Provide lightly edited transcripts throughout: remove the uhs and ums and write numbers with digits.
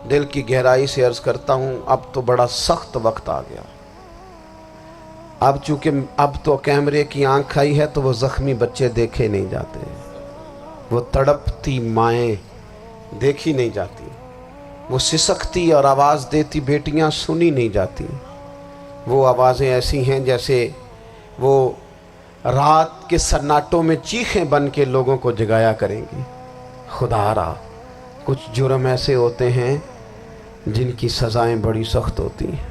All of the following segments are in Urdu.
دل کی گہرائی سے عرض کرتا ہوں اب تو بڑا سخت وقت آ گیا۔ اب چونکہ اب تو کیمرے کی آنکھ آئی ہے تو وہ زخمی بچے دیکھے نہیں جاتے، وہ تڑپتی مائیں دیکھی نہیں جاتی، وہ سسکتی اور آواز دیتی بیٹیاں سنی نہیں جاتی۔ وہ آوازیں ایسی ہیں جیسے وہ رات کے سناٹوں میں چیخیں بن کے لوگوں کو جگایا کریں گی۔ خدا را کچھ جرم ایسے ہوتے ہیں جن کی سزائیں بڑی سخت ہوتی ہیں،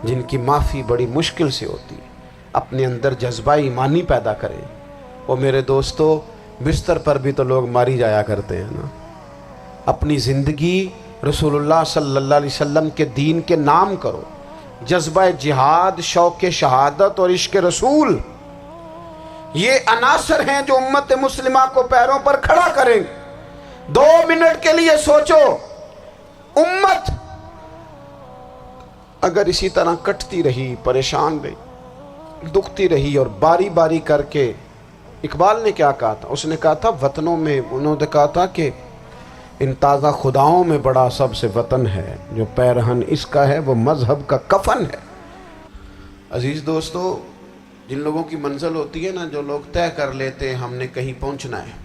جن کی معافی بڑی مشکل سے ہوتی ہے۔ اپنے اندر جذبہ ایمانی پیدا کریں۔ وہ میرے دوستو بستر پر بھی تو لوگ ماری جایا کرتے ہیں نا۔ اپنی زندگی رسول اللہ صلی اللہ علیہ وسلم کے دین کے نام کرو۔ جذبہ جہاد، شوق شہادت اور عشق رسول، یہ عناصر ہیں جو امت مسلمہ کو پیروں پر کھڑا کریں۔ 2 منٹ کے لیے سوچو، امت اگر اسی طرح کٹتی رہی، پریشان رہی، دکھتی رہی اور باری باری کر کے، اقبال نے کیا کہا تھا؟ اس نے کہا تھا وطنوں میں، انہوں نے کہا تھا کہ ان تازہ خداؤں میں بڑا سب سے وطن ہے، جو پیرہن اس کا ہے وہ مذہب کا کفن ہے۔ عزیز دوستو، جن لوگوں کی منزل ہوتی ہے نا، جو لوگ طے کر لیتے ہیں ہم نے کہیں پہنچنا ہے،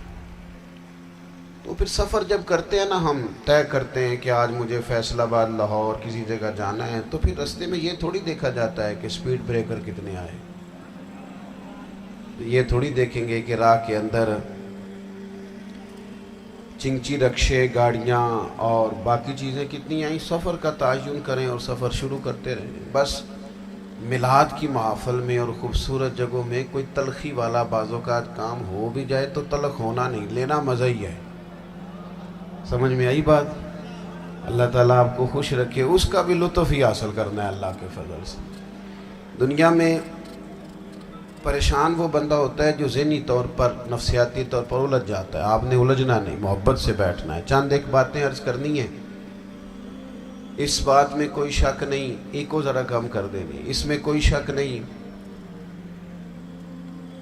تو پھر سفر جب کرتے ہیں نا، ہم طے کرتے ہیں کہ آج مجھے فیصل آباد، لاہور کسی جگہ جانا ہے، تو پھر رستے میں یہ تھوڑی دیکھا جاتا ہے کہ سپیڈ بریکر کتنے آئے، یہ تھوڑی دیکھیں گے کہ راہ کے اندر چنگچی رکشے، گاڑیاں اور باقی چیزیں کتنی آئیں۔ سفر کا تعین کریں اور سفر شروع کرتے رہیں۔ بس میلاد کی محافل میں اور خوبصورت جگہوں میں کوئی تلخی والا بعض اوقات کام ہو بھی جائے تو تلخ ہونا نہیں، لینا مزہ ہی ہے۔ سمجھ میں آئی بات؟ اللہ تعالیٰ آپ کو خوش رکھے، اس کا بھی لطف ہی حاصل کرنا ہے اللہ کے فضل سے۔ دنیا میں پریشان وہ بندہ ہوتا ہے جو ذہنی طور پر، نفسیاتی طور پر الجھ جاتا ہے۔ آپ نے الجھنا نہیں، محبت سے بیٹھنا ہے۔ چند ایک باتیں عرض کرنی ہیں، اس بات میں کوئی شک نہیں، ایکو ذرا کم کر دینی، اس میں کوئی شک نہیں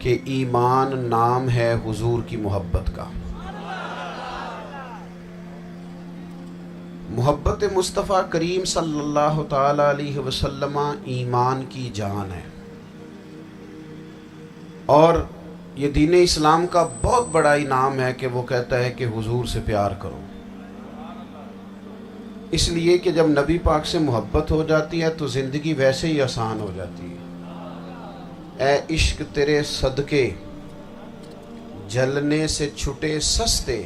کہ ایمان نام ہے حضور کی محبت کا۔ محبت مصطفیٰ کریم صلی اللہ تعالی علیہ وسلم ایمان کی جان ہے، اور یہ دین اسلام کا بہت بڑا انعام ہے کہ وہ کہتا ہے کہ حضور سے پیار کرو۔ اس لیے کہ جب نبی پاک سے محبت ہو جاتی ہے تو زندگی ویسے ہی آسان ہو جاتی ہے۔ اے عشق تیرے صدقے جلنے سے چھٹے سستے،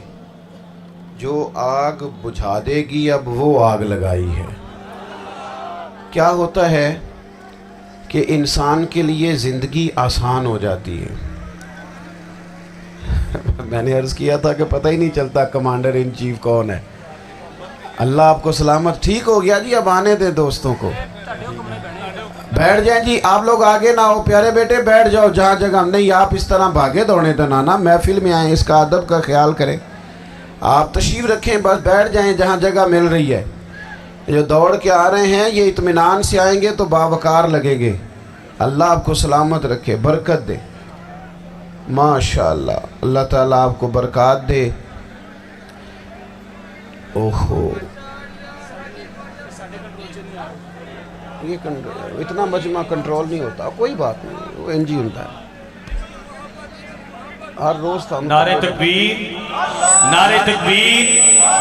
جو آگ بجھا دے گی اب وہ آگ لگائی ہے۔ کیا ہوتا ہے کہ انسان کے لیے زندگی آسان ہو جاتی ہے۔ میں نے عرض کیا تھا کہ پتہ ہی نہیں چلتا کمانڈر ان چیف کون ہے۔ اللہ آپ کو سلامت، ٹھیک ہو گیا جی، اب آنے دیں دوستوں کو، بیٹھ جائیں جی، آپ لوگ آگے نہ ہو، پیارے بیٹے بیٹھ جاؤ جہاں جگہ نہیں، آپ اس طرح بھاگے دوڑے تو نانا، محفل میں آئیں، اس کا ادب کا خیال کریں، آپ تشریف رکھیں، بس بیٹھ جائیں جہاں جگہ مل رہی ہے۔ جو دوڑ کے آ رہے ہیں یہ اطمینان سے آئیں گے تو باوقار لگیں گے۔ اللہ آپ کو سلامت رکھے، برکت دے، ماشاءاللہ، اللہ تعالیٰ آپ کو برکات دے۔ اوہو، یہ اتنا مجمع کنٹرول نہیں ہوتا، کوئی بات نہیں، وہ انجی ہوتا ہے ہر روز تھا۔ نعرہ تکبیر، نعرہ تکبیر،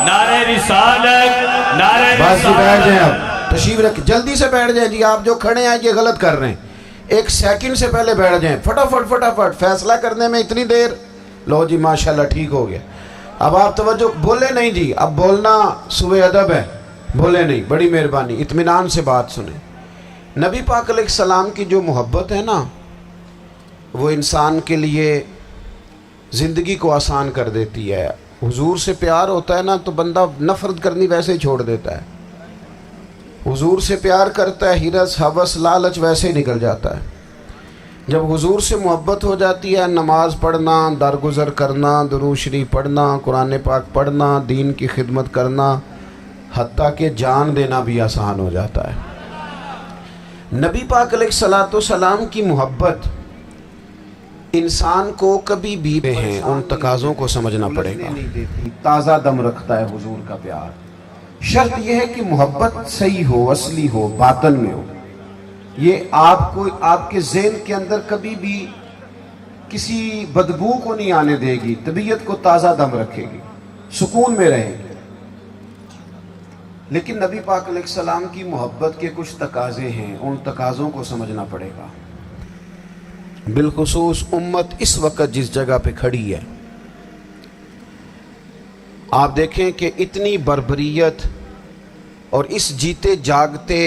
نعرہ رسالت، نعرہ رسالت۔ بس جی بیٹھ جائیں، اب تشریف رکھ، جلدی سے بیٹھ جائیں جی، آپ جو کھڑے ہیں یہ غلط کر رہے ہیں، 1 سیکنڈ سے پہلے بیٹھ جائیں، فٹافٹ فٹافٹ، فیصلہ کرنے میں اتنی دیر، لو جی ماشاءاللہ ٹھیک ہو گیا۔ اب آپ توجہ، بولے نہیں جی، اب بولنا سوء ادب ہے، بولے نہیں، بڑی مہربانی، اطمینان سے بات سنیں۔ نبی پاک علیہ السلام کی جو محبت ہے نا، وہ انسان کے لیے زندگی کو آسان کر دیتی ہے۔ حضور سے پیار ہوتا ہے نا تو بندہ نفرت کرنی ویسے ہی چھوڑ دیتا ہے۔ حضور سے پیار کرتا ہے، ہرس ہوس لالچ ویسے ہی نکل جاتا ہے۔ جب حضور سے محبت ہو جاتی ہے، نماز پڑھنا، درگزر کرنا، درود شریف پڑھنا، قرآن پاک پڑھنا، دین کی خدمت کرنا، حتیٰ کہ جان دینا بھی آسان ہو جاتا ہے۔ نبی پاک علیہ السلام کی محبت انسان کو کبھی بھی ہیں ان تقاضوں کو سمجھنا پڑے گا۔ تازہ دم رکھتا ہے حضور کا پیار، شرط یہ ہے کہ محبت صحیح ہو، اصلی ہو، باطن میں ہو. یہ آپ کو آپ کے ذہن کے اندر کبھی بھی کسی بدبو کو نہیں آنے دے گی، طبیعت کو تازہ دم رکھے گی، سکون میں رہے گی. لیکن نبی پاک علیہ السلام کی محبت کے کچھ تقاضے ہیں، ان تقاضوں کو سمجھنا پڑے گا. بالخصوص امت اس وقت جس جگہ پہ کھڑی ہے، آپ دیکھیں کہ اتنی بربریت اور اس جیتے جاگتے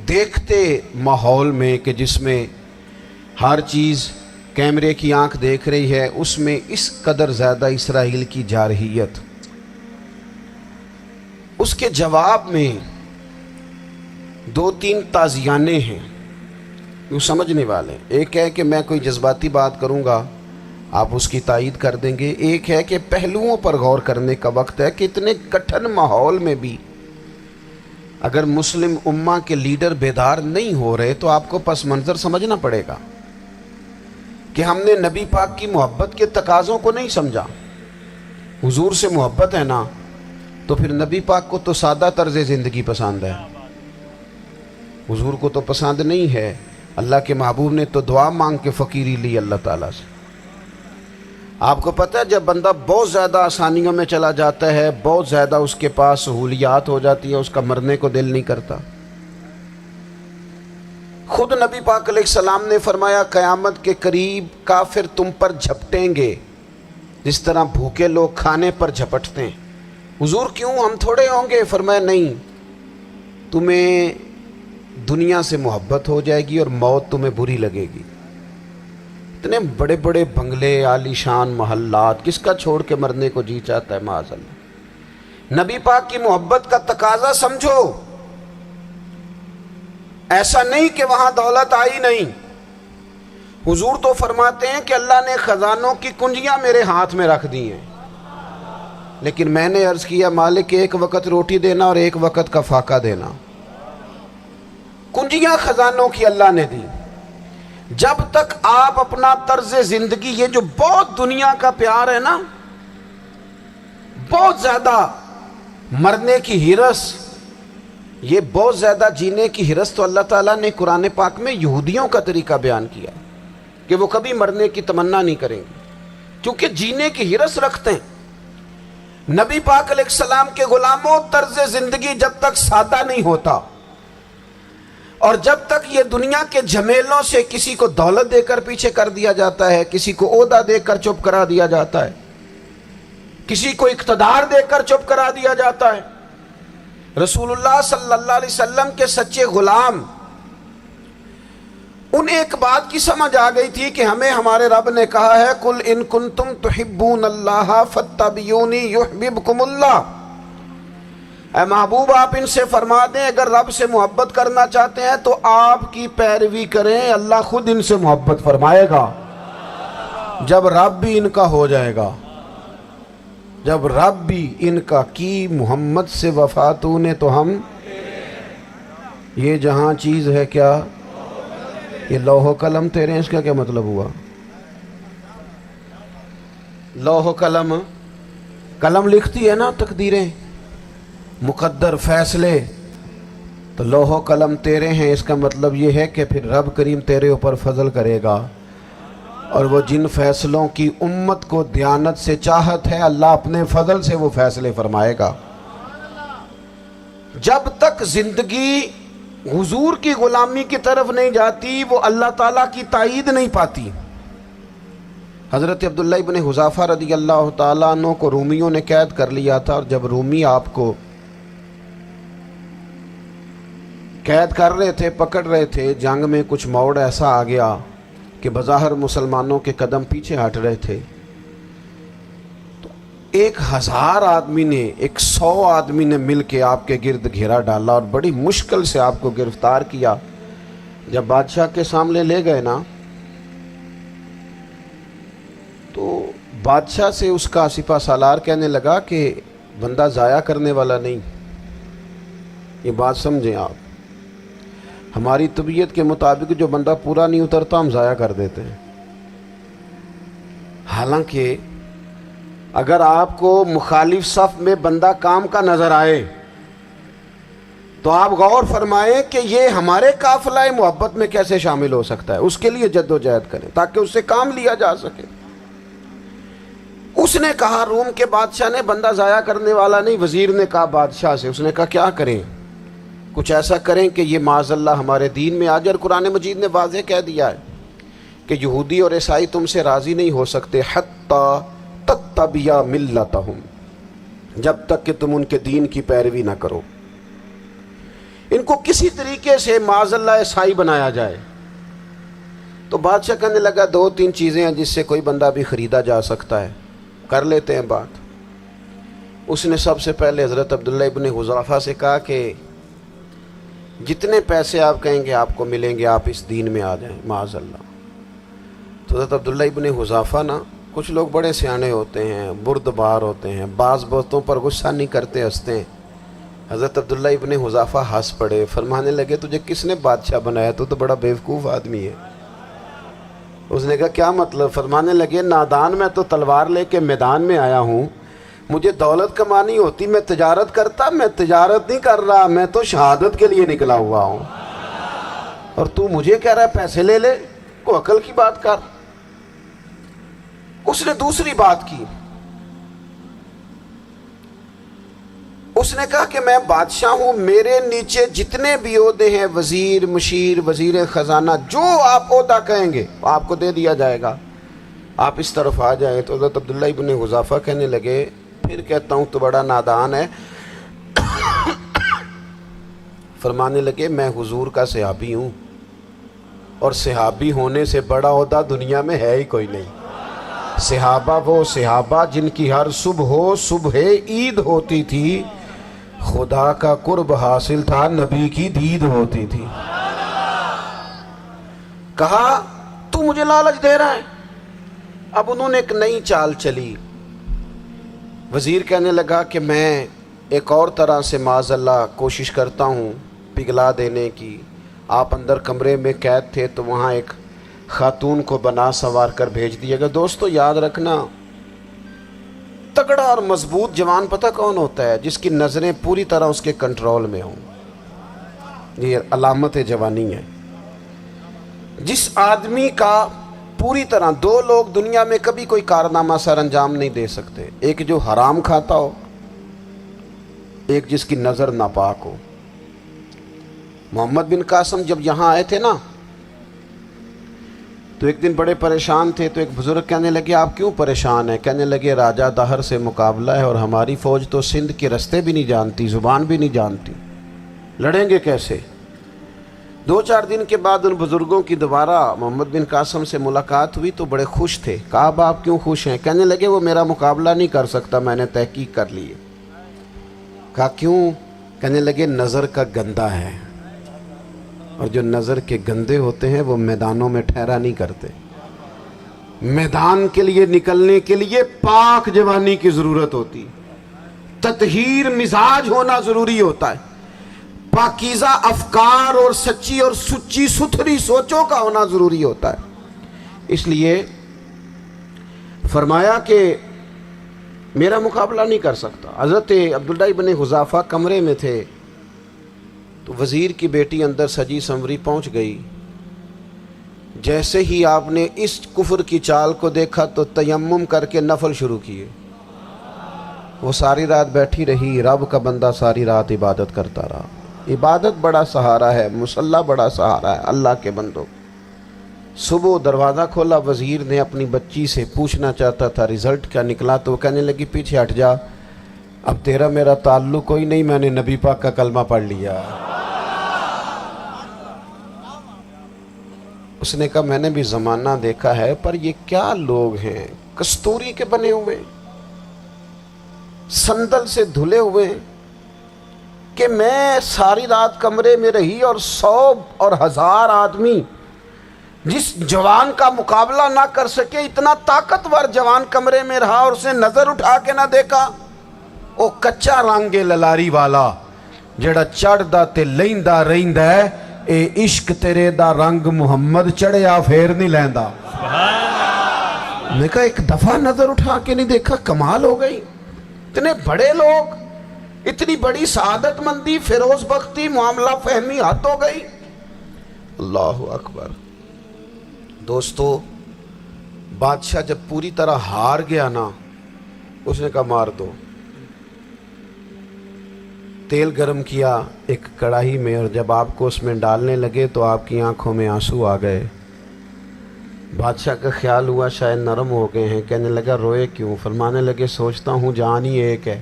دیکھتے ماحول میں کہ جس میں ہر چیز کیمرے کی آنکھ دیکھ رہی ہے، اس میں اس قدر زیادہ اسرائیل کی جارحیت. اس کے جواب میں 2-3 تازیانے ہیں وہ سمجھنے والے. ایک ہے کہ میں کوئی جذباتی بات کروں گا، آپ اس کی تائید کر دیں گے. ایک ہے کہ پہلوؤں پر غور کرنے کا وقت ہے کہ اتنے کٹھن ماحول میں بھی اگر مسلم امہ کے لیڈر بیدار نہیں ہو رہے تو آپ کو پس منظر سمجھنا پڑے گا کہ ہم نے نبی پاک کی محبت کے تقاضوں کو نہیں سمجھا. حضور سے محبت ہے نا تو پھر نبی پاک کو تو سادہ طرز زندگی پسند ہے، حضور کو تو پسند نہیں ہے. اللہ کے محبوب نے تو دعا مانگ کے فقیری لی اللہ تعالیٰ سے. آپ کو پتہ ہے جب بندہ بہت زیادہ آسانیوں میں چلا جاتا ہے، بہت زیادہ اس کے پاس سہولیات ہو جاتی ہے، اس کا مرنے کو دل نہیں کرتا. خود نبی پاک علیہ السلام نے فرمایا قیامت کے قریب کافر تم پر جھپٹیں گے جس طرح بھوکے لوگ کھانے پر جھپٹتے ہیں. حضور کیوں، ہم تھوڑے ہوں گے؟ فرمایا نہیں، تمہیں دنیا سے محبت ہو جائے گی اور موت تمہیں بری لگے گی. اتنے بڑے بڑے بنگلے، عالی شان محلات، کس کا چھوڑ کے مرنے کو جی چاہتا ہے معاذ اللہ. نبی پاک کی محبت کا تقاضا سمجھو. ایسا نہیں کہ وہاں دولت آئی نہیں. حضور تو فرماتے ہیں کہ اللہ نے خزانوں کی کنجیاں میرے ہاتھ میں رکھ دی ہیں، لیکن میں نے عرض کیا مالک ایک وقت روٹی دینا اور ایک وقت کا فاقہ دینا. کنجیاں خزانوں کی اللہ نے دی. جب تک آپ اپنا طرز زندگی، یہ جو بہت دنیا کا پیار ہے نا، بہت زیادہ مرنے کی ہرس، یہ بہت زیادہ جینے کی ہرس، تو اللہ تعالیٰ نے قرآن پاک میں یہودیوں کا طریقہ بیان کیا کہ وہ کبھی مرنے کی تمنا نہیں کریں گے کیونکہ جینے کی ہرس رکھتے ہیں. نبی پاک علیہ السلام کے غلاموں، طرز زندگی جب تک سادہ نہیں ہوتا اور جب تک یہ دنیا کے جھمیلوں سے کسی کو دولت دے کر پیچھے کر دیا جاتا ہے، کسی کو عہدہ دے کر چپ کرا دیا جاتا ہے، کسی کو اقتدار دے کر چپ کرا دیا جاتا ہے. رسول اللہ صلی اللہ علیہ وسلم کے سچے غلام، انہیں ایک بات کی سمجھ آ گئی تھی کہ ہمیں ہمارے رب نے کہا ہے قل ان کنتم تحبون اللہ فاتبعونی یحببکم اللہ. اے محبوب آپ ان سے فرما دیں اگر رب سے محبت کرنا چاہتے ہیں تو آپ کی پیروی کریں، اللہ خود ان سے محبت فرمائے گا. جب رب بھی ان کا ہو جائے گا، جب رب بھی ان کا کی محمد سے وفاتوں نے تو ہم، یہ جہاں چیز ہے کیا، یہ لوح و قلم تیرے ہیں، اس کا کیا مطلب ہوا؟ لوح و قلم، قلم لکھتی ہے نا تقدیریں، مقدر فیصلے، تو لوح و قلم تیرے ہیں، اس کا مطلب یہ ہے کہ پھر رب کریم تیرے اوپر فضل کرے گا اور وہ جن فیصلوں کی امت کو دیانت سے چاہت ہے اللہ اپنے فضل سے وہ فیصلے فرمائے گا. جب تک زندگی حضور کی غلامی کی طرف نہیں جاتی وہ اللہ تعالیٰ کی تائید نہیں پاتی. حضرت عبداللہ ابن حذافہ رضی اللہ تعالیٰ عنہ کو رومیوں نے قید کر لیا تھا، اور جب رومی آپ کو قید کر رہے تھے، پکڑ رہے تھے، جنگ میں کچھ موڑ ایسا آ گیا کہ بظاہر مسلمانوں کے قدم پیچھے ہٹ رہے تھے، تو 1000 آدمی نے، 100 آدمی نے مل کے آپ کے گرد گھیرا ڈالا اور بڑی مشکل سے آپ کو گرفتار کیا. جب بادشاہ کے سامنے لے گئے نا تو بادشاہ سے اس کا سپہ سالار کہنے لگا کہ بندہ ضائع کرنے والا نہیں. یہ بات سمجھیں آپ، ہماری طبیعت کے مطابق جو بندہ پورا نہیں اترتا ہم ضائع کر دیتے ہیں. حالانکہ اگر آپ کو مخالف صف میں بندہ کام کا نظر آئے تو آپ غور فرمائیں کہ یہ ہمارے قافلہ محبت میں کیسے شامل ہو سکتا ہے. اس کے لیے جد و جہد کریں تاکہ اس سے کام لیا جا سکے. اس نے کہا روم کے بادشاہ نے, بندہ ضائع کرنے والا نہیں, وزیر نے کہا بادشاہ سے, اس نے کہا کیا کریں, کچھ ایسا کریں کہ یہ معاذ اللہ ہمارے دین میں آ جائے. اور قرآن مجید نے واضح کہہ دیا ہے کہ یہودی اور عیسائی تم سے راضی نہیں ہو سکتے حتی تتبع ملتہم, جب تک کہ تم ان کے دین کی پیروی نہ کرو. ان کو کسی طریقے سے معاذ اللہ عیسائی بنایا جائے. تو بادشاہ کہنے لگا 2-3 چیزیں ہیں جس سے کوئی بندہ بھی خریدا جا سکتا ہے, کر لیتے ہیں بات. اس نے سب سے پہلے حضرت عبداللہ ابن حذافہ سے کہا کہ جتنے پیسے آپ کہیں گے آپ کو ملیں گے, آپ اس دین میں آ جائیں معاذ اللہ. تو حضرت عبداللہ ابن حذافہ نا, کچھ لوگ بڑے سیانے ہوتے ہیں, بردبار ہوتے ہیں, بعض باتوں پر غصہ نہیں کرتے, ہنستے ہیں. حضرت عبداللہ ابن حذافہ ہنس پڑے, فرمانے لگے تجھے کس نے بادشاہ بنایا, تو بڑا بیوقوف آدمی ہے. اس نے کہا کیا مطلب؟ فرمانے لگے نادان, میں تو تلوار لے کے میدان میں آیا ہوں, مجھے دولت کمانی ہوتی میں تجارت کرتا, میں تجارت نہیں کر رہا, میں تو شہادت کے لیے نکلا ہوا ہوں, اور تو مجھے کہہ رہا ہے پیسے لے لے, کو عقل کی بات کر. اس نے دوسری بات کی, اس نے کہا کہ میں بادشاہ ہوں, میرے نیچے جتنے بھی عہدے ہیں, وزیر, مشیر, وزیر خزانہ, جو آپ عہدہ کہیں گے آپ کو دے دیا جائے گا, آپ اس طرف آ جائیں. تو حضرت عبداللہ ابن حذافہ کہنے لگے پھر کہتا ہوں تو بڑا نادان ہے. فرمانے لگے میں حضور کا صحابی ہوں, اور صحابی ہونے سے بڑا عہدہ دنیا میں ہے ہی کوئی نہیں. صحابہ وہ صحابہ جن کی ہر صبح عید ہوتی تھی, خدا کا قرب حاصل تھا, نبی کی دید ہوتی تھی. کہا تو مجھے لالچ دے رہا ہے. اب انہوں نے ایک نئی چال چلی. وزیر کہنے لگا کہ میں ایک اور طرح سے معاذ اللہ کوشش کرتا ہوں پگھلا دینے کی. آپ اندر کمرے میں قید تھے تو وہاں ایک خاتون کو بنا سنوار کر بھیج دیا گیا. دوستو یاد رکھنا, تگڑا اور مضبوط جوان پتہ کون ہوتا ہے؟ جس کی نظریں پوری طرح اس کے کنٹرول میں ہوں. یہ علامت جوانی ہے. جس آدمی کا پوری طرح, 2 لوگ دنیا میں کبھی کوئی کارنامہ سر انجام نہیں دے سکتے, ایک جو حرام کھاتا ہو, ایک جس کی نظر ناپاک ہو. محمد بن قاسم جب یہاں آئے تھے نا, تو ایک دن بڑے پریشان تھے. تو ایک بزرگ کہنے لگے آپ کیوں پریشان ہیں؟ کہنے لگے راجہ دہر سے مقابلہ ہے, اور ہماری فوج تو سندھ کے رستے بھی نہیں جانتی, زبان بھی نہیں جانتی, لڑیں گے کیسے؟ 2-4 دن کے بعد ان بزرگوں کی دوبارہ محمد بن قاسم سے ملاقات ہوئی تو بڑے خوش تھے. کہا اب آپ کیوں خوش ہیں؟ کہنے لگے وہ میرا مقابلہ نہیں کر سکتا, میں نے تحقیق کر لی ہے. کہا کیوں؟ کہنے لگے نظر کا گندہ ہے, اور جو نظر کے گندے ہوتے ہیں وہ میدانوں میں ٹھہرا نہیں کرتے. میدان کے لیے نکلنے کے لیے پاک جوانی کی ضرورت ہوتی, تطہیر مزاج ہونا ضروری ہوتا ہے, پاکیزہ افکار اور سچی اور سچی ستھری سوچوں کا ہونا ضروری ہوتا ہے. اس لیے فرمایا کہ میرا مقابلہ نہیں کر سکتا. حضرت عبداللہ ابن حذافہ کمرے میں تھے تو وزیر کی بیٹی اندر سجی سنوری پہنچ گئی. جیسے ہی آپ نے اس کفر کی چال کو دیکھا تو تیمم کر کے نفل شروع کیے. وہ ساری رات بیٹھی رہی, رب کا بندہ ساری رات عبادت کرتا رہا. عبادت بڑا سہارا ہے, مصلی بڑا سہارا ہے اللہ کے بندوں. صبح دروازہ کھولا, وزیر نے اپنی بچی سے پوچھنا چاہتا تھا رزلٹ کیا نکلا, تو وہ کہنے لگی پیچھے ہٹ جا, اب تیرا میرا تعلق کوئی نہیں, میں نے نبی پاک کا کلمہ پڑھ لیا. اس نے کہا میں نے بھی زمانہ دیکھا ہے, پر یہ کیا لوگ ہیں, کستوری کے بنے ہوئے, سندل سے دھلے ہوئے, کہ میں ساری رات کمرے میں رہی اور 100 اور 1000 آدمی جس جوان کا مقابلہ نہ کر سکے, اتنا طاقتور جوان کمرے میں رہا اور اسے نظر اٹھا کے نہ دیکھا. او کچا رنگے للاری والا جڑا چڑھدا تے لیندا رہندا ہے, اے عشق تیرے دا رنگ محمد چڑھیا پھر نہیں لیندا. میں کہا ایک دفعہ نظر اٹھا کے نہیں دیکھا, کمال ہو گئی. اتنے بڑے لوگ اتنی بڑی سعادت مندی، فیروز بختی، معاملہ فہمی حد ہو گئی. اللہ اکبر. دوستو بادشاہ جب پوری طرح ہار گیا نا، اس نے کہا مار دو. تیل گرم کیا ایک کڑاہی میں، اور جب آپ کو اس میں ڈالنے لگے تو آپ کی آنکھوں میں آنسو آ گئے. بادشاہ کا خیال ہوا شاید نرم ہو گئے ہیں. کہنے لگا روئے کیوں؟ فرمانے لگے سوچتا ہوں جان ہی ایک ہے،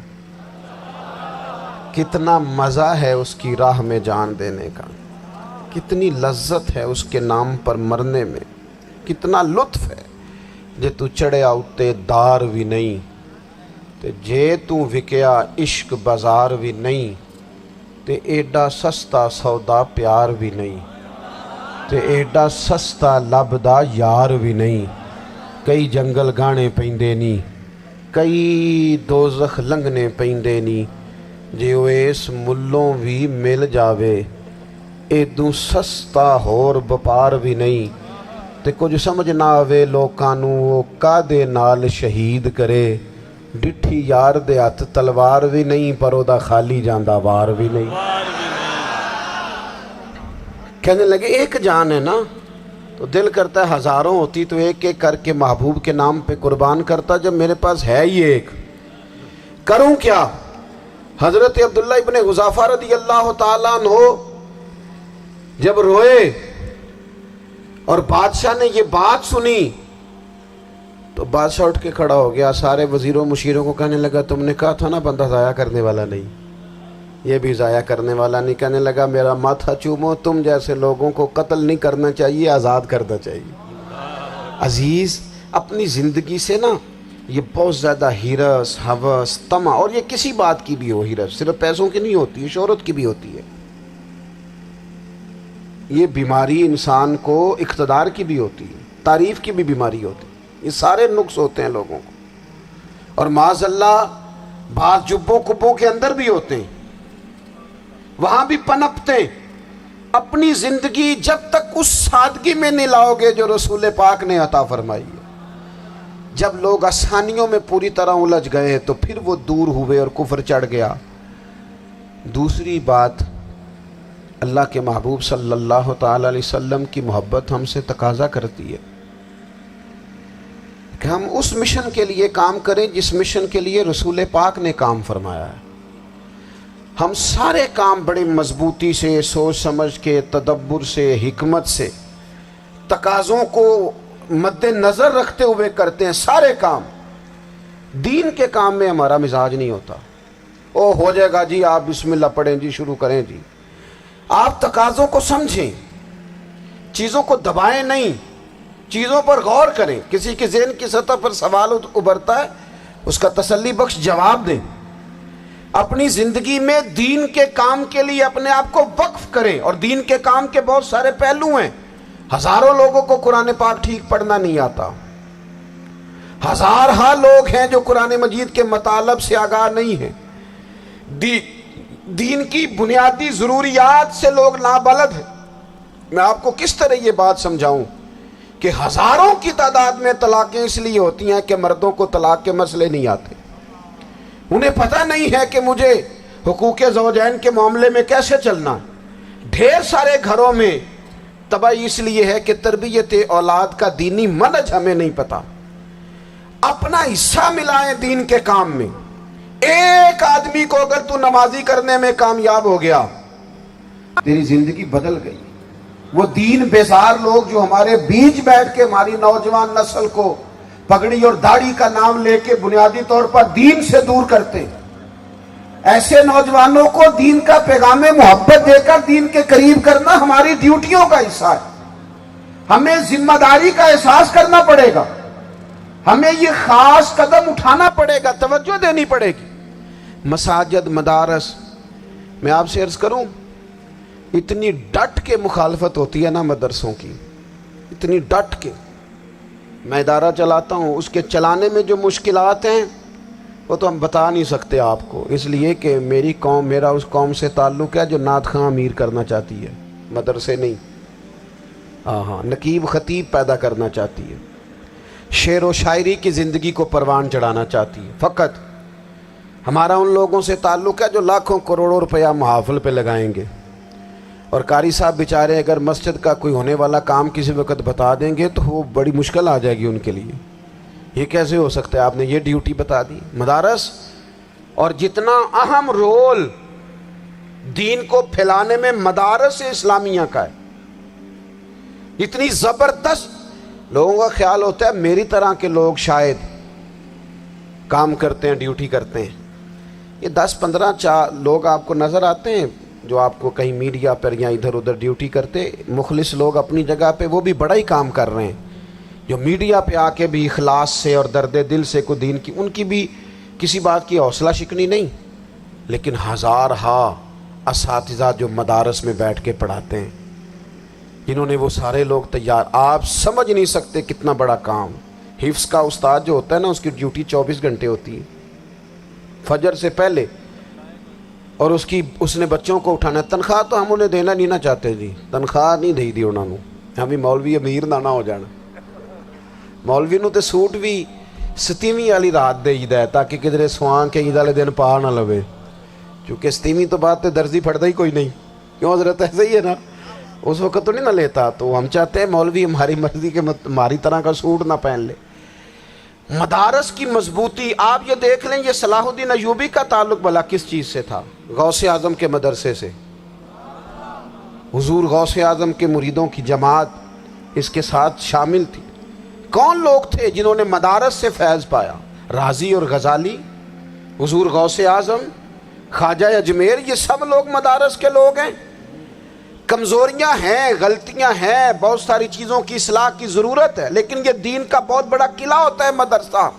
کتنا مزہ ہے اس کی راہ میں جان دینے کا، کتنی لذت ہے اس کے نام پر مرنے میں، کتنا لطف ہے. جے تو چڑھیا اتے دار بھی نہیں تے جے تو وکیا عشق بازار بھی نہیں تے ایڈا سستا سودا پیار بھی نہیں تے ایڈا سستا لبدا یار بھی نہیں. کئی جنگل گانے پیندے نہیں، کئی دوزخ لنگنے پیندے نہیں، جے وہ اس ملوں بھی مل جاوے ایدوں سستا ہور بپار بھی نہیں. تے کچھ سمجھ نہ آوے لوکانوں وہ کادے نال شہید کرے، ڈٹھی یار دے ہاتھ تلوار بھی نہیں پر او دا خالی جاندہ وار بھی نہیں. کہنے لگے ایک جان ہے نا، تو دل کرتا ہے ہزاروں ہوتی تو ایک ایک کر کے محبوب کے نام پہ قربان کرتا. جب میرے پاس ہے ہی ایک، کروں کیا؟ حضرت عبداللہ ابن حذافہ رضی اللہ تعالیٰ عنہ جب روئے اور بادشاہ نے یہ بات سنی تو بادشاہ اٹھ کے کھڑا ہو گیا. سارے وزیروں مشیروں کو کہنے لگا تم نے کہا تھا نا بندہ ضائع کرنے والا نہیں، یہ بھی ضائع کرنے والا نہیں. کہنے لگا میرا ماتھا چومو، تم جیسے لوگوں کو قتل نہیں کرنا چاہیے، آزاد کرنا چاہیے. عزیز اپنی زندگی سے نا یہ بہت زیادہ ہرس، ہوس، طمع، اور یہ کسی بات کی بھی ہو، ہرس صرف پیسوں کی نہیں ہوتی ہے، شہرت کی بھی ہوتی ہے. یہ بیماری انسان کو اقتدار کی بھی ہوتی ہے، تعریف کی بھی بیماری ہوتی ہے. یہ سارے نقص ہوتے ہیں لوگوں کو، اور معاذ اللہ بعض جبوں کبوں کے اندر بھی ہوتے ہیں، وہاں بھی پنپتے ہیں. اپنی زندگی جب تک اس سادگی میں نہیں لاؤ گے جو رسول پاک نے عطا فرمائی ہے. جب لوگ آسانیوں میں پوری طرح الجھ گئے تو پھر وہ دور ہوئے اور کفر چڑھ گیا. دوسری بات، اللہ کے محبوب صلی اللہ تعالی علیہ وسلم کی محبت ہم سے تقاضا کرتی ہے کہ ہم اس مشن کے لیے کام کریں جس مشن کے لیے رسول پاک نے کام فرمایا ہے. ہم سارے کام بڑے مضبوطی سے، سوچ سمجھ کے، تدبر سے، حکمت سے، تقاضوں کو مد نظر رکھتے ہوئے کرتے ہیں. سارے کام. دین کے کام میں ہمارا مزاج نہیں ہوتا. او ہو جائے گا جی، آپ بسم اللہ پڑھیں جی، شروع کریں جی. آپ تقاضوں کو سمجھیں، چیزوں کو دبائیں نہیں، چیزوں پر غور کریں. کسی کے ذہن کی سطح پر سوال ابھرتا ہے، اس کا تسلی بخش جواب دیں. اپنی زندگی میں دین کے کام کے لیے اپنے آپ کو وقف کریں. اور دین کے کام کے بہت سارے پہلو ہیں. ہزاروں لوگوں کو قرآن پاک ٹھیک پڑھنا نہیں آتا، ہزارہ لوگ ہیں جو قرآن مجید کے مطالب سے آگاہ نہیں ہیں. دین کی بنیادی ضروریات سے لوگ نابلد ہیں. میں آپ کو کس طرح یہ بات سمجھاؤں کہ ہزاروں کی تعداد میں طلاقیں اس لیے ہوتی ہیں کہ مردوں کو طلاق کے مسئلے نہیں آتے. انہیں پتہ نہیں ہے کہ مجھے حقوق زوجین کے معاملے میں کیسے چلنا ہے. ڈھیر سارے گھروں میں تباہی اس لیے ہے کہ تربیت اولاد کا دینی منہج ہمیں نہیں پتا. اپنا حصہ ملائیں دین کے کام میں. ایک آدمی کو اگر تو نمازی کرنے میں کامیاب ہو گیا، تیری زندگی بدل گئی. وہ دین بیزار لوگ جو ہمارے بیچ بیٹھ کے ہماری نوجوان نسل کو پگڑی اور داڑھی کا نام لے کے بنیادی طور پر دین سے دور کرتے، ایسے نوجوانوں کو دین کا پیغام محبت دے کر دین کے قریب کرنا ہماری ڈیوٹیوں کا حصہ ہے. ہمیں ذمہ داری کا احساس کرنا پڑے گا، ہمیں یہ خاص قدم اٹھانا پڑے گا، توجہ دینی پڑے گی. مساجد، مدارس، میں آپ سے عرض کروں اتنی ڈٹ کے مخالفت ہوتی ہے نا مدرسوں کی، اتنی ڈٹ کے. میں ادارہ چلاتا ہوں، اس کے چلانے میں جو مشکلات ہیں وہ تو ہم بتا نہیں سکتے آپ کو، اس لیے کہ میری قوم، میرا اس قوم سے تعلق ہے جو نعت خواں امیر کرنا چاہتی ہے، مدرسے نہیں. ہاں نقیب خطیب پیدا کرنا چاہتی ہے، شعر و شاعری کی زندگی کو پروان چڑھانا چاہتی ہے. فقط ہمارا ان لوگوں سے تعلق ہے جو لاکھوں کروڑوں روپیہ محافل پہ لگائیں گے، اور قاری صاحب بیچارے اگر مسجد کا کوئی ہونے والا کام کسی وقت بتا دیں گے تو وہ بڑی مشکل آ جائے گی ان کے لیے. یہ کیسے ہو سکتا ہے، آپ نے یہ ڈیوٹی بتا دی. مدارس اور جتنا اہم رول دین کو پھیلانے میں مدارس اسلامیہ کا ہے، اتنی زبردست. لوگوں کا خیال ہوتا ہے میری طرح کے لوگ شاید کام کرتے ہیں، ڈیوٹی کرتے ہیں. یہ 10-15 لوگ آپ کو نظر آتے ہیں جو آپ کو کہیں میڈیا پر یا ادھر ادھر ڈیوٹی کرتے، مخلص لوگ اپنی جگہ پہ، وہ بھی بڑا ہی کام کر رہے ہیں. جو میڈیا پہ آ کے بھی اخلاص سے اور درد دل سے کو دین کی، ان کی بھی کسی بات کی حوصلہ شکنی نہیں. لیکن ہزارہا اساتذہ جو مدارس میں بیٹھ کے پڑھاتے ہیں، جنہوں نے وہ سارے لوگ تیار، آپ سمجھ نہیں سکتے کتنا بڑا کام. حفظ کا استاد جو ہوتا ہے نا، اس کی ڈیوٹی 24 گھنٹے ہوتی ہے فجر سے پہلے، اور اس نے بچوں کو اٹھانا ہے. تنخواہ تو ہم انہیں دینا نہیں نہ چاہتے جی، تنخواہ نہیں دئی دی انہوں نے. ہمیں مولوی امیر نہ ہو جانا، مولوی نو تے سوٹ بھی 27ویں والی رات دے ہے تاکہ کدھر سوان کے عید والے دن پا نہ لوے، کیونکہ 27ویں تو بعد تے درزی پھڑتا ہی کوئی نہیں. کیوں حضرت ایسے ہی ہے نا، اس وقت تو نہیں نہ لیتا. تو ہم چاہتے ہیں مولوی ہماری مرضی کے ہماری طرح کا سوٹ نہ پہن لے. مدارس کی مضبوطی آپ یہ دیکھ لیں، یہ صلاح الدین ایوبی کا تعلق بھلا کس چیز سے تھا؟ غوث اعظم کے مدرسے سے. حضور غوث اعظم کے مریدوں کی جماعت اس کے ساتھ شامل تھی. کون لوگ تھے جنہوں نے مدارس سے فیض پایا؟ رازی اور غزالی، حضور غوث اعظم، خواجہ اجمیر، یہ سب لوگ مدارس کے لوگ ہیں. کمزوریاں ہیں، غلطیاں ہیں، بہت ساری چیزوں کی اصلاح کی ضرورت ہے، لیکن یہ دین کا بہت بڑا قلعہ ہوتا ہے مدرسہ.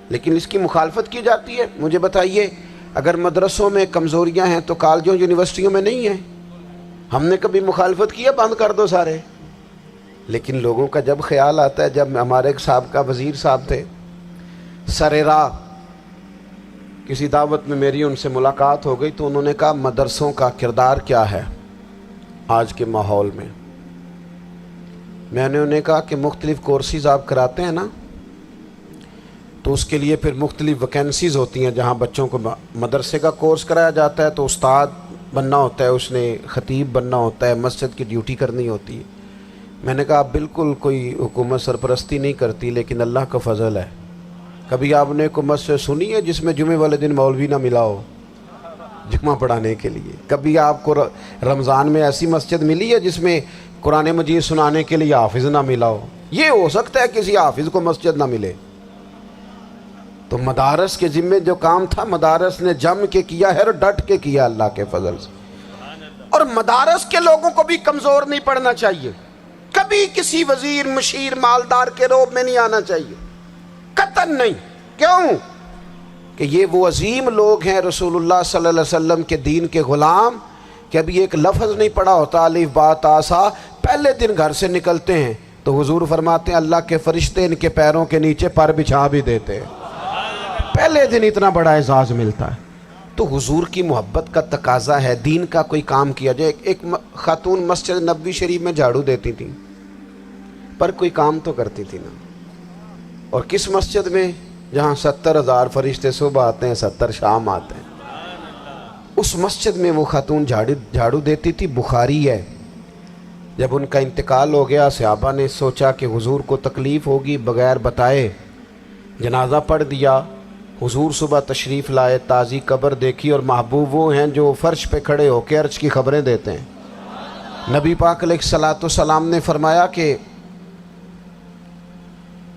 لیکن اس کی مخالفت کی جاتی ہے. مجھے بتائیے، اگر مدرسوں میں کمزوریاں ہیں تو کالجوں یونیورسٹیوں میں نہیں ہیں؟ ہم نے کبھی مخالفت کی ہے بند کر دو سارے؟ لیکن لوگوں کا جب خیال آتا ہے، جب ہمارے ایک سابقہ وزیر صاحب تھے سریرا، کسی دعوت میں میری ان سے ملاقات ہو گئی تو انہوں نے کہا مدرسوں کا کردار کیا ہے آج کے ماحول میں. میں نے انہیں کہا کہ مختلف کورسز آپ کراتے ہیں نا، تو اس کے لیے پھر مختلف ویکینسیز ہوتی ہیں. جہاں بچوں کو مدرسے کا کورس کرایا جاتا ہے تو استاد بننا ہوتا ہے، اس نے خطیب بننا ہوتا ہے، مسجد کی ڈیوٹی کرنی ہوتی ہے. میں نے کہا بالکل کوئی حکومت سرپرستی نہیں کرتی، لیکن اللہ کا فضل ہے. کبھی آپ نے کوئی مسجد سنی ہے جس میں جمعے والے دن مولوی نہ ملا ہو جمعہ پڑھانے کے لیے؟ کبھی آپ کو رمضان میں ایسی مسجد ملی ہے جس میں قرآن مجید سنانے کے لیے حافظ نہ ملا ہو؟ یہ ہو سکتا ہے کسی حافظ کو مسجد نہ ملے. تو مدارس کے ذمے جو کام تھا، مدارس نے جم کے کیا ہے اور ڈٹ کے کیا اللہ کے فضل سے. اور مدارس کے لوگوں کو بھی کمزور نہیں پڑنا چاہیے. کبھی کسی وزیر، مشیر، مالدار کے روب میں نہیں آنا چاہیے، قطعاً نہیں. کیوں؟ کہ یہ وہ عظیم لوگ ہیں رسول اللہ صلی اللہ علیہ وسلم کے دین کے غلام، کہ ابھی ایک لفظ نہیں پڑھا ہوتا الف با تا سا، پہلے دن گھر سے نکلتے ہیں تو حضور فرماتے ہیں اللہ کے فرشتے ان کے پیروں کے نیچے پر بچھا بھی دیتے ہیں. پہلے دن اتنا بڑا اعزاز ملتا ہے. تو حضور کی محبت کا تقاضا ہے دین کا کوئی کام کیا جائے. ایک خاتون مسجد نبوی شریف میں جھاڑو دیتی تھی، پر کوئی کام تو کرتی تھی نا. اور کس مسجد میں؟ جہاں 70,000 فرشتے صبح آتے ہیں، 70 شام آتے ہیں. اس مسجد میں وہ خاتون جھاڑو دیتی تھی. بخاری ہے، جب ان کا انتقال ہو گیا صحابہ نے سوچا کہ حضور کو تکلیف ہوگی، بغیر بتائے جنازہ پڑھ دیا. حضور صبح تشریف لائے، تازی قبر دیکھی، اور محبوب وہ ہیں جو فرش پہ کھڑے ہو کے عرش کی خبریں دیتے ہیں. نبی پاک علیہ الصلوۃ والسلام نے فرمایا کہ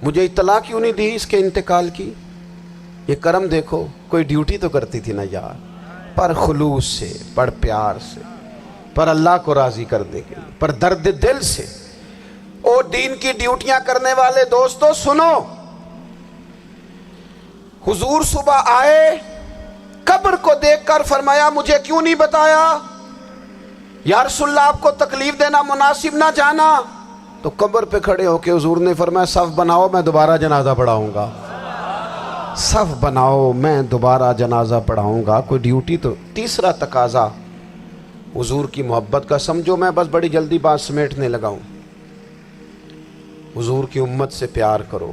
مجھے اطلاع کیوں نہیں دی اس کے انتقال کی؟ یہ کرم دیکھو، کوئی ڈیوٹی تو کرتی تھی نا یار، پر خلوص سے، پر پیار سے، پر اللہ کو راضی کرنے کے لیے، پر درد دل سے. اور دین کی ڈیوٹیاں کرنے والے دوستو سنو، حضور صبح آئے، قبر کو دیکھ کر فرمایا مجھے کیوں نہیں بتایا؟ یا رسول اللہ آپ کو تکلیف دینا مناسب نہ جانا؟ تو قبر پہ کھڑے ہو کے حضور نے فرمایا صف بناؤ، میں دوبارہ جنازہ پڑھاؤں گا. صف بناؤ، میں دوبارہ جنازہ پڑھاؤں گا. کوئی ڈیوٹی تو. تیسرا تقاضا حضور کی محبت کا، سمجھو میں بس بڑی جلدی بات سمیٹنے لگا ہوں. حضور کی امت سے پیار کرو،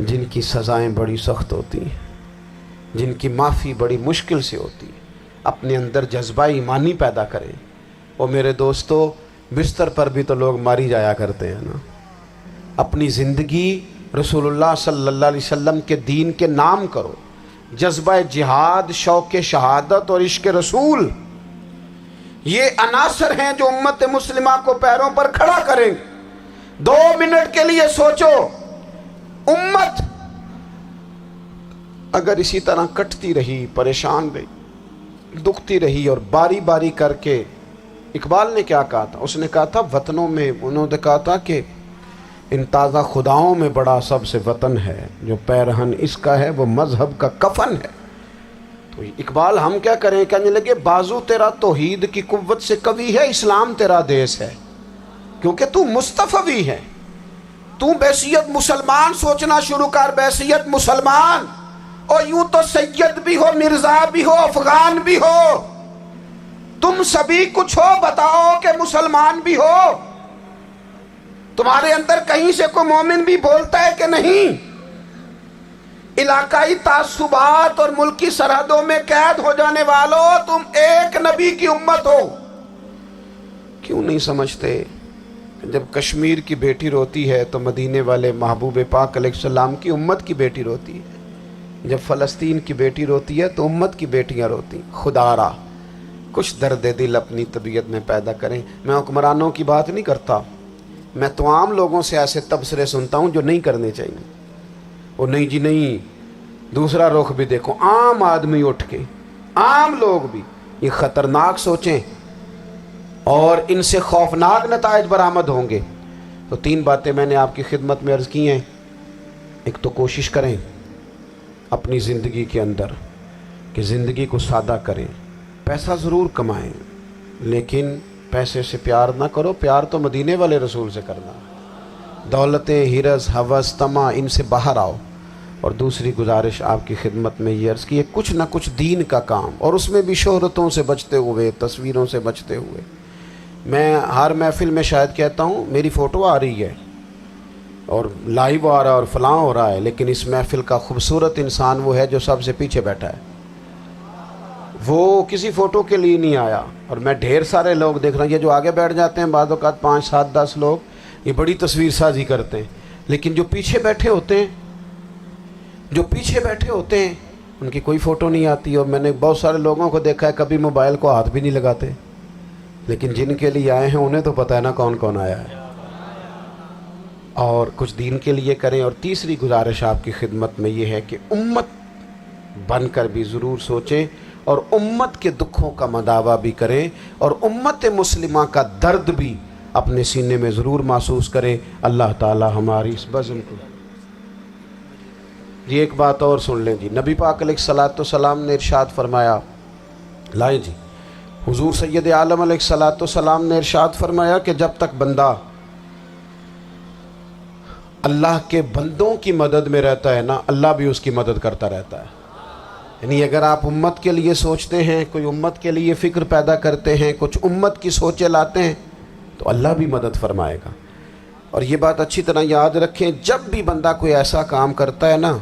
جن کی سزائیں بڑی سخت ہوتی ہیں، جن کی معافی بڑی مشکل سے ہوتی ہے، اپنے اندر جذبہ ایمانی پیدا کریں۔ اور میرے دوستو، بستر پر بھی تو لوگ ماری جایا کرتے ہیں نا۔ اپنی زندگی رسول اللہ صلی اللہ علیہ وسلم کے دین کے نام کرو۔ جذبہ جہاد، شوق شہادت اور عشق رسول، یہ عناصر ہیں جو امت مسلمہ کو پیروں پر کھڑا کریں۔ 2 منٹ کے لیے سوچو، امت اگر اسی طرح کٹتی رہی، پریشان رہی، دکھتی رہی، اور باری باری کر کے، اقبال نے کیا کہا تھا؟ اس نے کہا تھا وطنوں میں، انہوں نے کہا تھا کہ ان تازہ خداؤں میں بڑا سب سے وطن ہے، جو پیرہن اس کا ہے وہ مذہب کا کفن ہے۔ تو اقبال ہم کیا کریں؟ کہنے لگے بازو تیرا توحید کی قوت سے قوی ہے، اسلام تیرا دیس ہے، کیونکہ تو مصطفی ہے۔ تو بحیثیت مسلمان سوچنا شروع کر، بحیثیت مسلمان، اور یوں تو سید بھی ہو، مرزا بھی ہو، افغان بھی ہو، تم سبھی کچھ ہو، بتاؤ کہ مسلمان بھی ہو۔ تمہارے اندر کہیں سے کوئی مومن بھی بولتا ہے کہ نہیں؟ علاقائی تعصبات اور ملکی سرحدوں میں قید ہو جانے والوں، تم ایک نبی کی امت ہو۔ کیوں نہیں سمجھتے؟ جب کشمیر کی بیٹی روتی ہے تو مدینے والے محبوب پاک علیہ السلام کی امت کی بیٹی روتی ہے۔ جب فلسطین کی بیٹی روتی ہے تو امت کی بیٹیاں روتی ہیں۔ خدا را کچھ درد دل اپنی طبیعت میں پیدا کریں۔ میں حکمرانوں کی بات نہیں کرتا، میں تو عام لوگوں سے ایسے تبصرے سنتا ہوں جو نہیں کرنے چاہیے۔ وہ نہیں جی نہیں، دوسرا رخ بھی دیکھو، عام آدمی اٹھ کے، عام لوگ بھی یہ خطرناک سوچیں اور ان سے خوفناک نتائج برآمد ہوں گے۔ تو 3 باتیں میں نے آپ کی خدمت میں عرض کی ہیں۔ ایک تو کوشش کریں اپنی زندگی کے اندر کہ زندگی کو سادہ کریں۔ پیسہ ضرور کمائیں، لیکن پیسے سے پیار نہ کرو، پیار تو مدینے والے رسول سے کرنا۔ دولتیں، ہرس، ہوس، طمع، ان سے باہر آؤ۔ اور دوسری گزارش آپ کی خدمت میں یہ عرض کی ہے، کچھ نہ کچھ دین کا کام، اور اس میں بھی شہرتوں سے بچتے ہوئے، تصویروں سے بچتے ہوئے۔ میں ہر محفل میں شاید کہتا ہوں میری فوٹو آ رہی ہے اور لائیو آ رہا ہے اور فلاں ہو رہا ہے، لیکن اس محفل کا خوبصورت انسان وہ ہے جو سب سے پیچھے بیٹھا ہے۔ وہ کسی فوٹو کے لیے نہیں آیا۔ اور میں ڈھیر سارے لوگ دیکھ رہا ہوں، یہ جو آگے بیٹھ جاتے ہیں بعض اوقات 5، 7، 10 لوگ، یہ بڑی تصویر سازی کرتے ہیں، لیکن جو پیچھے بیٹھے ہوتے ہیں، ان کی کوئی فوٹو نہیں آتی۔ اور میں نے بہت سارے لوگوں کو دیکھا ہے کبھی موبائل کو ہاتھ بھی نہیں لگاتے، لیکن جن کے لیے آئے ہیں انہیں تو پتہ ہے نا کون کون آیا ہے۔ اور کچھ دین کے لیے کریں۔ اور تیسری گزارش آپ کی خدمت میں یہ ہے کہ امت بن کر بھی ضرور سوچیں، اور امت کے دکھوں کا مداوع بھی کریں، اور امت مسلمہ کا درد بھی اپنے سینے میں ضرور محسوس کریں۔ اللہ تعالی ہماری اس بزم کو۔ جی ایک بات اور سن لیں جی، نبی پاک علیہ الصلوۃ والسلام نے ارشاد فرمایا، لائیں جی، حضور سید عالم علیہ الصلوۃ والسلام نے ارشاد فرمایا کہ جب تک بندہ اللہ کے بندوں کی مدد میں رہتا ہے نا، اللہ بھی اس کی مدد کرتا رہتا ہے۔ یعنی اگر آپ امت کے لیے سوچتے ہیں، کوئی امت کے لیے فکر پیدا کرتے ہیں، کچھ امت کی سوچیں لاتے ہیں، تو اللہ بھی مدد فرمائے گا۔ اور یہ بات اچھی طرح یاد رکھیں، جب بھی بندہ کوئی ایسا کام کرتا ہے نا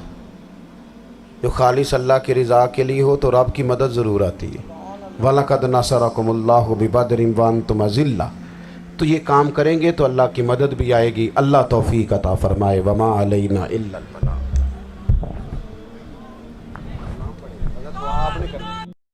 جو خالص اللہ کی رضا کے لیے ہو، تو رب کی مدد ضرور آتی ہے۔ وَلَقَدْ نَصَرَكُمُ اللَّهُ بِبَدْرٍ وَأَنْتُمْ أَذِلَّةٌ۔ تو یہ کام کریں گے تو اللہ کی مدد بھی آئے گی۔ اللہ توفیق عطا فرمائے۔ وَمَا عَلَيْنَا إِلَّا الْبَلَاغُ۔